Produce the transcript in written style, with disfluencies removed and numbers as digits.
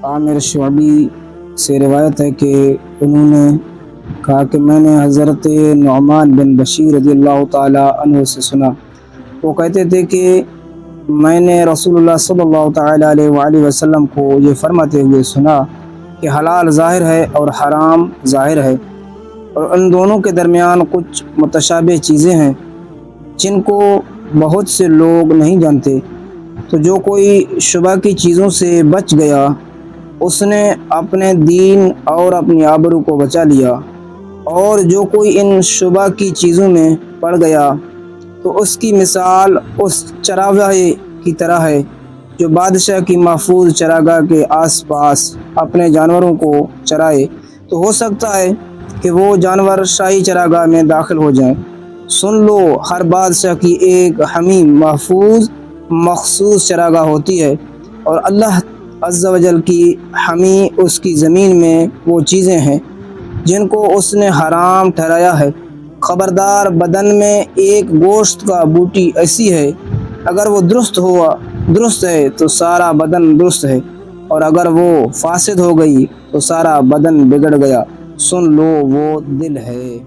عامر شعبی سے روایت ہے کہ انہوں نے کہا کہ میں نے حضرت نعمان بن بشیر رضی اللہ تعالیٰ عنہ سے سنا، وہ کہتے تھے کہ میں نے رسول اللہ صلی اللہ تعالیٰ علیہ وآلہ وسلم کو یہ فرماتے ہوئے سنا کہ حلال ظاہر ہے اور حرام ظاہر ہے، اور ان دونوں کے درمیان کچھ متشابہ چیزیں ہیں جن کو بہت سے لوگ نہیں جانتے۔ تو جو کوئی شبہ کی چیزوں سے بچ گیا اس نے اپنے دین اور اپنی آبرو کو بچا لیا، اور جو کوئی ان شبہ کی چیزوں میں پڑ گیا تو اس کی مثال اس چراگاہ کی طرح ہے جو بادشاہ کی محفوظ چراگاہ کے آس پاس اپنے جانوروں کو چرائے، تو ہو سکتا ہے کہ وہ جانور شاہی چراگاہ میں داخل ہو جائیں۔ سن لو، ہر بادشاہ کی ایک حمی محفوظ مخصوص چراگاہ ہوتی ہے، اور اللہ عز و جل کی حمی اس کی زمین میں وہ چیزیں ہیں جن کو اس نے حرام ٹھہرایا ہے۔ خبردار، بدن میں ایک گوشت کا بوٹی ایسی ہے، اگر وہ درست ہے تو سارا بدن درست ہے، اور اگر وہ فاسد ہو گئی تو سارا بدن بگڑ گیا۔ سن لو، وہ دل ہے۔